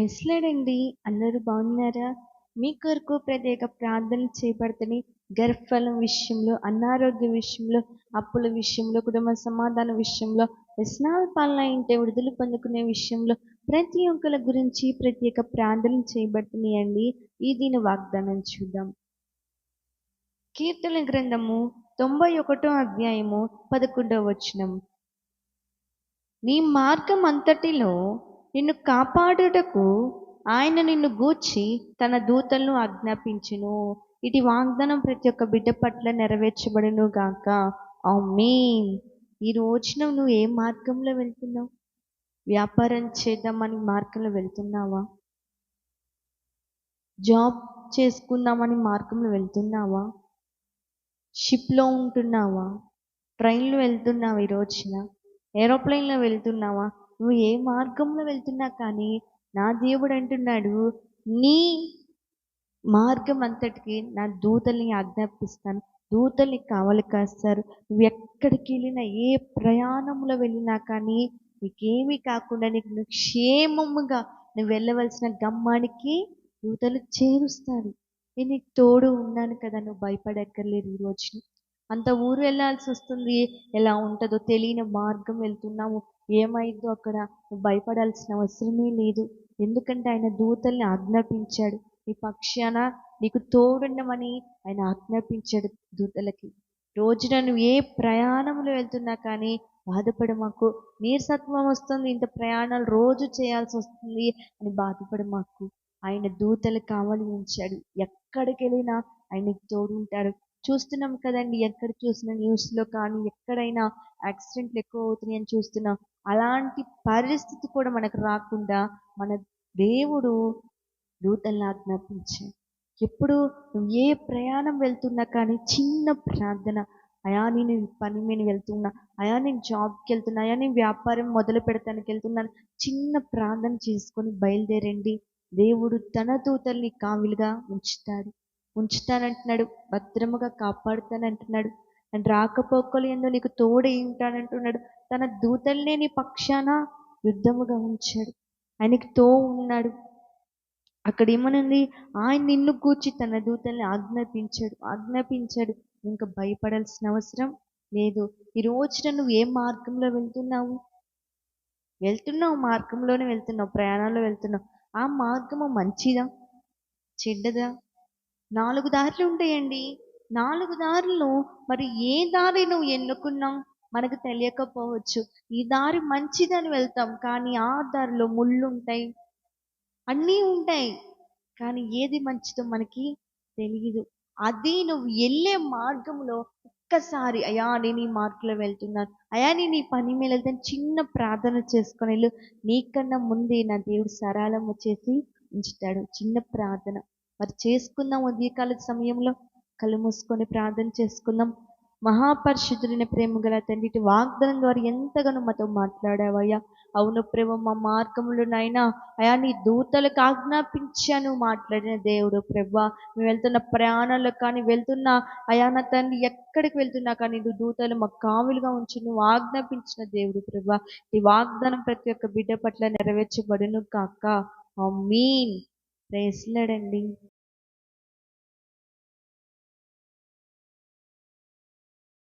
ప్రైస్‌లార్డ్. అందరూ బాగున్నారా? మీ కొరకు ప్రత్యేక ప్రార్థనలు చేయబడుతున్నాయి. గర్భఫలం విషయంలో, అనారోగ్య విషయంలో, అప్పుల విషయంలో, కుటుంబ సమాధానం విషయంలో, వ్యసనాల పాలన ఇంటే విడుదల పొందుకునే విషయంలో ప్రతి ఒక్కరి గురించి ప్రత్యేక ప్రార్థనలు చేయబడుతున్నాయండి. ఈ దిన వాగ్దానం చూద్దాం. కీర్తన గ్రంథము 91 అధ్యాయము 11 వచనం. నీ మార్గం అంతటిలో నిన్ను కాపాడుటకు ఆయన నిన్ను గూర్చి తన దూతలను ఆజ్ఞాపించును. ఇటు వాగ్దానం ప్రతి ఒక్క బిడ్డ పట్ల నెరవేర్చబడును గాక. ఆమేన్. ఈ రోజున నువ్వు ఏ మార్గంలో వెళ్తున్నావు? వ్యాపారం చేద్దామని మార్గంలో వెళ్తున్నావా? జాబ్ చేసుకుందామని మార్గంలో వెళ్తున్నావా? షిప్లో ఉంటున్నావా? ట్రైన్లో వెళ్తున్నావా? ఈ రోజున ఏరోప్లేన్లో వెళ్తున్నావా? నువ్వు ఏ మార్గంలో వెళ్తున్నా కానీ నా దేవుడు అంటున్నాడు, నీ మార్గం అంతటికి నా దూతల్ని ఆజ్ఞాపిస్తాను. దూతల్ని కావలి కాస్తారు. నువ్వు ఎక్కడికి వెళ్ళినా, ఏ ప్రయాణంలో వెళ్ళినా కానీ నీకేమీ కాకుండా నీకు క్షేమముగా నువ్వు వెళ్ళవలసిన గమ్మానికి దూతలు చేరుస్తారు. నేను నీకు తోడు ఉన్నాను కదా, నువ్వు భయపడక్కర్లేదు. ఈ రోజున అంత ఊరు వెళ్ళాల్సి వస్తుంది, ఎలా ఉంటుందో తెలియని మార్గం వెళ్తున్నాము, ఏమైందో అక్కడ, నువ్వు భయపడాల్సిన అవసరమే లేదు. ఎందుకంటే ఆయన దూతల్ని ఆజ్ఞాపించాడు, నీ పక్షాన నీకు తోడుండమని ఆయన ఆజ్ఞాపించాడు దూతలకి. రోజున నువ్వు ఏ ప్రయాణంలో వెళ్తున్నా కానీ బాధపడమాకు. నీరసత్వం వస్తుంది, ఇంత ప్రయాణాలు రోజు చేయాల్సి వస్తుంది అని బాధపడమాకు. ఆయన దూతలు కావలి ఉంచాడు. ఎక్కడికి వెళ్ళినా ఆయనకి తోడు ఉంటాడు. చూస్తున్నాం కదండి, ఎక్కడ చూసినా న్యూస్లో కానీ ఎక్కడైనా యాక్సిడెంట్లు ఎక్కువ అవుతున్నాయని చూస్తున్నాం. అలాంటి పరిస్థితి కూడా మనకు రాకుండా మన దేవుడు దూతల్ని ఆజ్ఞాపించాడు. ఎప్పుడు నువ్వు ఏ ప్రయాణం వెళ్తున్నా కానీ చిన్న ప్రార్థన, అయా నేను పని మీద వెళ్తున్నా, అయా నేను జాబ్కి వెళ్తున్నా, అయా నేను వ్యాపారం మొదలు పెడతానికి వెళ్తున్నాను, చిన్న ప్రార్థన చేసుకొని బయలుదేరండి. దేవుడు తన దూతల్ని కావిలుగా ఉంచుతానంటున్నాడు, భద్రముగా కాపాడుతానంటున్నాడు. అండ్ రాకపోకలు ఎందు నీకు తోడే ఉంటానంటున్నాడు. తన దూతల్నే నీ పక్షాన యుద్ధముగా ఉంచాడు. ఆయనకి ఉన్నాడు. అక్కడ ఏమనుంది? ఆయన నిన్ను కూర్చి తన దూతల్ని ఆజ్ఞాపించాడు. ఇంకా భయపడాల్సిన అవసరం లేదు. ఈ రోజున నువ్వు ఏ మార్గంలో వెళ్తున్నావు? మార్గంలోనే వెళ్తున్నావు, ప్రయాణంలో వెళ్తున్నావు. ఆ మార్గము మంచిదా చెడ్డదా? 4 దారులు ఉంటాయండి. 4 దారుల్లో మరి ఏ దారి నువ్వు ఎన్నుకున్నావు మనకు తెలియకపోవచ్చు. ఈ దారి మంచిదని వెళ్తాం, కానీ ఆ దారిలో ముళ్ళు ఉంటాయి, అన్నీ ఉంటాయి, కానీ ఏది మంచిదో మనకి తెలియదు. అది నువ్వు వెళ్ళే మార్గంలో ఒక్కసారి, అయ్యా నేను ఈ మార్గంలో వెళ్తున్నాను, అయ్యా నేను ఈ పని మీద వెళ్తాను, చిన్న ప్రార్థన చేసుకొని వెళ్ళు. నీకన్నా ముందే నా దేవుడు సరళము చేసి ఉంచుతాడు. చిన్న ప్రార్థన మరి చేసుకుందాం. ఉదయకాల సమయంలో కళ్ళు మూసుకొని ప్రార్థన చేసుకుందాం. మహాపరిశుద్ధులైన ప్రేమ గల తండ్రి, ఇటు వాగ్దానం ద్వారా ఎంతగానో మాతో మాట్లాడావయ్యా. అవును ప్రభు, మా మార్గంలో నాయనా అయా నీ దూతలకు ఆజ్ఞాపించాను మాట్లాడిన దేవుడు ప్రభా. మేము వెళ్తున్న ప్రయాణాల్లో కానీ వెళ్తున్న అయా నా తండ్రి ఎక్కడికి వెళ్తున్నా కానీ నువ్వు దూతలు మాకు కావులుగా ఉంచి నువ్వు ఆజ్ఞాపించిన దేవుడు ప్రభా. ఈ వాగ్దానం ప్రతి ఒక్క బిడ్డ పట్ల నెరవేర్చబడును కాక. ఆమేన్. Praise lord.